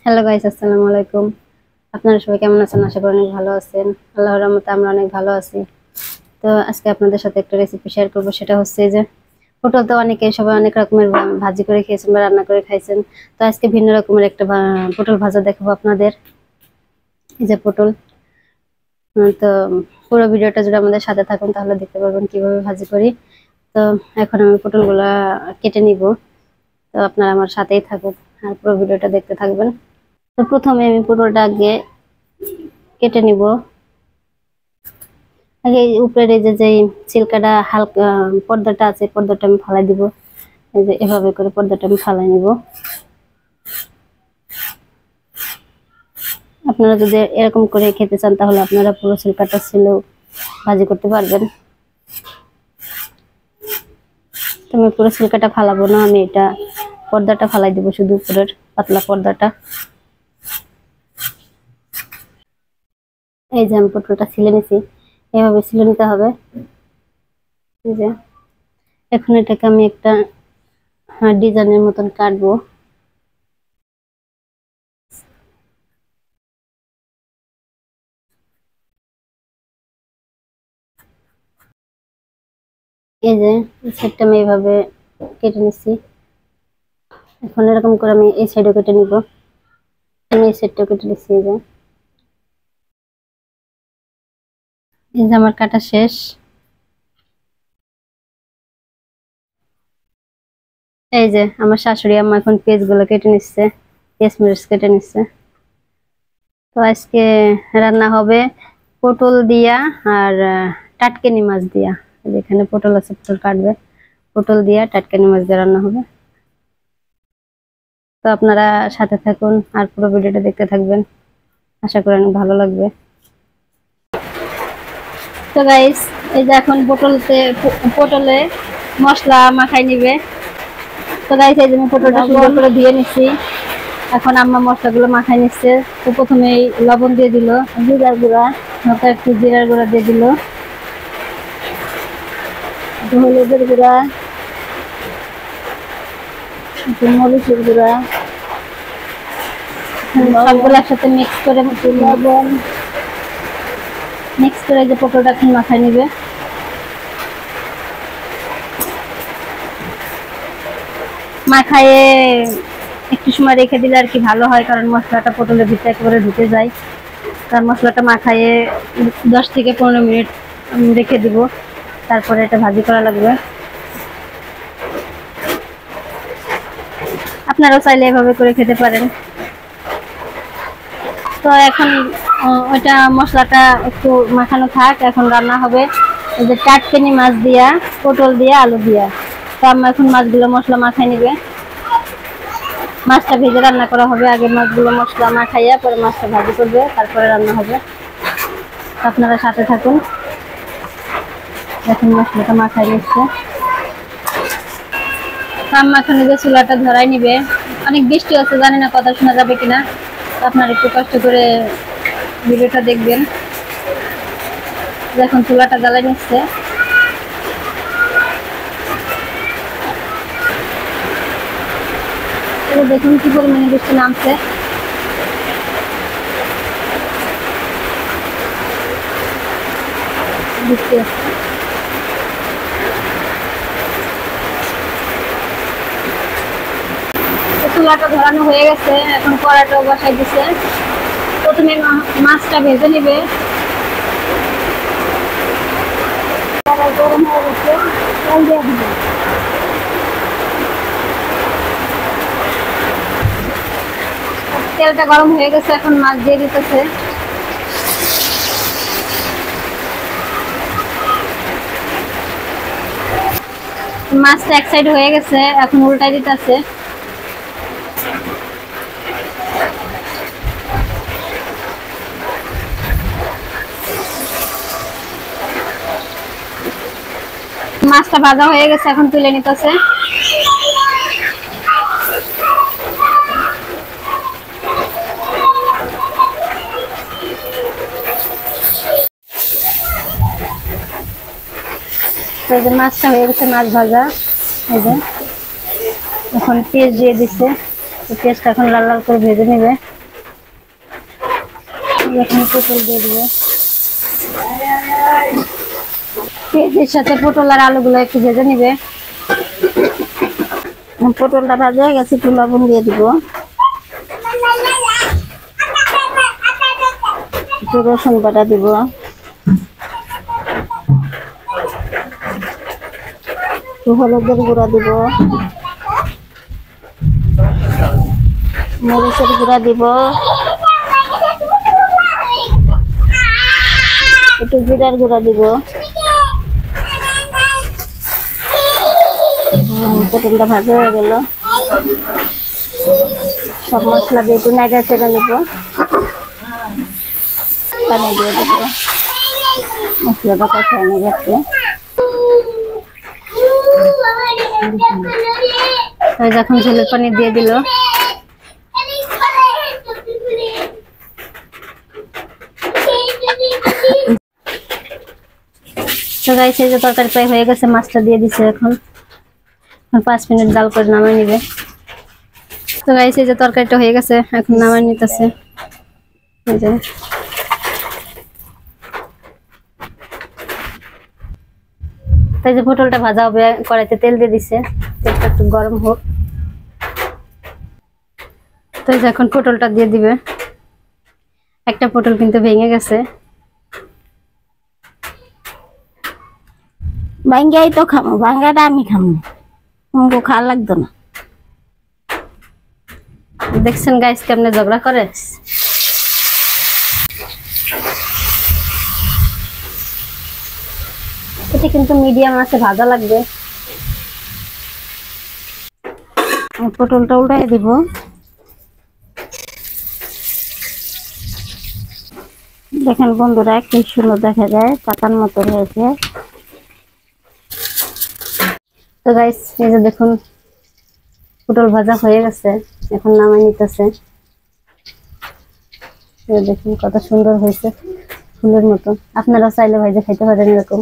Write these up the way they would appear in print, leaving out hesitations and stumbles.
Hello guys, আসসালামু আলাইকুম। আপনারা সবাই কেমন আছেন? আশা করি অনেক ভালো আছেন। আল্লাহর রহমতে আমরা অনেক ভালো আছি। তো আজকে আপনাদের সাথে একটা রেসিপি শেয়ার করব, সেটা হচ্ছে এই যে পটল। তো সবাই অনেক রকমের ভাজি করে খেয়েছেন বা রান্না করে খাইছেন। তো আজকে ভিন্ন রকমের একটা পটল ভাজা দেখাবো আপনাদের। এই যে পটল। তো পুরো ভিডিওটা যদি আমাদের সাথে থাকুন তাহলে দেখতে পারবেন কিভাবে ভাজি করি। তো এখন আমি পটলগুলা কেটে নিব। তো আপনারা আমার সাথেই থাকুন আর পুরো ভিডিওটা দেখতে থাকবেন। তো প্রথমে আমি পটলটা আগে কেটে নিব। আগে উপরের এই যে ছিলকাটা হালকা পর্দাটা আছে, পর্দাটা আমি ফালাই দিব। এই যে এভাবে করে পর্দাটা আমি ফালাই নিব। আপনারা যদি এরকম করে খেতে চান তাহলে আপনারা পুরো ছিলকাটা ছিলেও ভাজি করতে পারবেন। তো আমি পুরো ছিলকাটা ফালাবো না, আমি এটা পর্দাটা ফালাই দিব, শুধু উপরের পাতলা পর্দাটা। এই যে আমি পটলটা ছিলে নিছি, এভাবে ছিলে নিতে হবে। এই যে এখন এটাকে আমি একটা ডিজাইনের মতন কাটবো। এই যে সেটটা আমি এইভাবে কেটে নিচ্ছি। এখন এরকম করে আমি এই সাইডও কেটে নিব। আমি এই সাইডটাও কেটে নিচ্ছি। এই যে আমার কাটা শেষ। এই যে আমার শাশুড়ি আম্মা এখন পেঁয়াজ গুলো কেটে নিচ্ছে, পেঁয়াজ মরিচ কেটে নিচ্ছে। তো আজকে রান্না হবে পটল দিয়া আর টাটকানি মাছ দিয়া। যেখানে পটল আছে পটল কাটবে, পটল দিয়া টাটকানি মাছ দিয়ে রান্না হবে। তো আপনারা সাথে থাকুন আর পুরো ভিডিওটা দেখতে থাকবেন, আশা করি অনেক ভালো লাগবে। তো গাইস, এই যে এখন পটলে মশলা মাখাই নিবে। তো গাইস, এই যে আমি পটলটা সুন্দর করে ধুয়ে নিচ্ছি। এখন আম্মা মশলাগুলো মাখাই নিচ্ছে। তো প্রথমে লবণ দিয়ে দিল, জিরার গুঁড়া, হালকা একটু জিরার গুঁড়া দিয়ে দিল, হলুদের গুঁড়া, একটু মরিচের গুঁড়া, সবগুলো একসাথে মিক্স করে লবণ মিক্স করে যে পটলটা এখন মাখাই নিবে। মাখায়ে একটু সময় রেখে দিলে আর কি ভালো হয়, কারণ মশলাটা পটলের ভিতরে একেবারে ঢুকে যায়। তার মশলাটা মাখায়ে 10 থেকে 15 মিনিট রেখে দিব, তারপরে এটা ভাজি করা লাগবে। আপনারাও চাইলে এভাবে করে খেতে পারেন। তো এখন ওইটা মশলাটা একটু মাখানো থাক, এখন রান্না হবে এই যে টাটকানি মাছ দিয়া, পটল দিয়া, আলু দিয়া। তো আমরা এখন মাছগুলো মশলা মাখাই নিবে। মাছটা ভেজে রান্না করা হবে, আগে মাছগুলো মশলা মাখাইয়া পরে মাছটা ভাজি করবে, তারপরে রান্না হবে। আপনারা সাথে থাকুন। এখন মশলাটা মাখাই নিচ্ছে। আম্মা এখন যে চুলাটা ধরাই নিবে। অনেক বৃষ্টি হচ্ছে, জানি না কথা শোনা যাবে কিনা, আপনারা একটু কষ্ট করে ভিডিওটা দেখবেন। এখন চুলাটা জ্বালাই নিচ্ছে। দেখুন কি পরিমাণে বৃষ্টি নামছে। বৃষ্টি হচ্ছে। চুলাটা ধরানো হয়ে গেছে, এখন কড়াইটাও বসাই দিছে। প্রথমে মাছটা ভেজে নিবে। কড়াই গরম হয়ে গেছে, তেল দিয়ে দিবে। তেলটা গরম হয়ে গেছে, এখন মাছ দিয়ে দিতেছে। মাছটা এক সাইড হয়ে গেছে, এখন উল্টাই দিতেছে। মাছটা ভাজা হয়ে গেছে, এখন তুলে নিতেছে। এই যে মাছটা হয়ে গেছে, মাছ ভাজা। এই যে এখন পেঁয়াজ দিয়ে দিচ্ছে, পেঁয়াজটা এখন লাল লাল করে ভেজে নেবে। এখন পটল দিয়ে দিবে, পেঁয়াজের সাথে পটল আর আলুগুলো একটু ভেজে নিবে। পটলটা ভাজা হয়ে গেছে, একটু লবণ দিয়ে দিব, একটু রসুন বাটা দিব, একটু হলুদের গুঁড়া দিব, মরিচের গুঁড়া দিব, একটু জিরার গুঁড়া দিব। পটলটা ভাজা হয়ে গেল, সব মশলা দিয়ে একটু নাড়া চেড়ে নিব, পানি দিয়ে দেবো, মশলাটা কষানো যাচ্ছে। যখন ঝোলের পানি দিয়ে দিল, তো গাইস এই যে তরকারি প্রায় হয়ে গেছে, মাছটা দিয়ে দিছে। এখন 5 মিনিট জাল করে নামাই নিবে। তো গাইস এই যে তরকারিটা হয়ে গেছে, এখন নামাই নিতেছে। এই যে তাই যে পটলটা ভাজা হবে, কড়াইতে তেল দিয়ে দিছে, তেলটা একটু গরম হোক। তো এই যে এখন পটলটা দিয়ে দিবে। একটা পটল কিন্তু ভেঙে গেছে, ভাঙ্গাই তো খামো, ভাঙ্গাটা আমি খামো, তোমাকে খাওয়া লাগতো না। দেখছেন গাইস কেমনে ঝগড়া করে। এটা কিন্তু মিডিয়াম আছে, ভাজা লাগবে। পটলটা উল্টাই দিব, দেখেন বন্ধুরা কি সুন্দর দেখা যায়, পাতার মতো হয়েছে। তো গাইস এই যে দেখুন পটল ভাজা হয়ে গেছে, এখন নামাই নিতেছে। দেখুন কত সুন্দর হয়েছে, ফুলের মতো। আপনারা চাইলে ভাইজে খাইতে পারেন এরকম।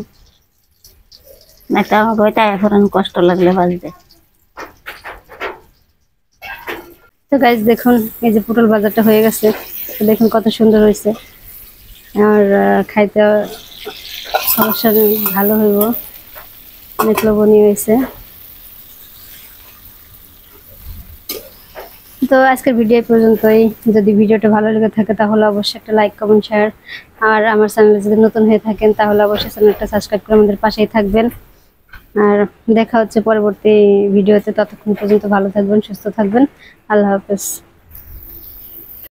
একটা আমাকে এখন কষ্ট লাগলে ভাজতে। তো গাইস দেখুন এই যে পটল ভাজাটা হয়ে গেছে, দেখুন কত সুন্দর হয়েছে। আর খাইতে সমস্যা নেই, ভালো হইব, অনেক লবণীয় হয়েছে। তো আজকের ভিডিও পর্যন্তই। যদি ভিডিওটা ভালো লেগে থাকে তাহলে অবশ্যই একটা লাইক, কমেন্ট, শেয়ার। আর আমার চ্যানেলে যদি নতুন হয়ে থাকেন তাহলে অবশ্যই চ্যানেলটা সাবস্ক্রাইব করে আমাদের পাশেই থাকবেন। আর দেখা হচ্ছে পরবর্তী ভিডিওতে। ততক্ষণ পর্যন্ত ভালো থাকবেন, সুস্থ থাকবেন। আল্লাহ হাফেজ।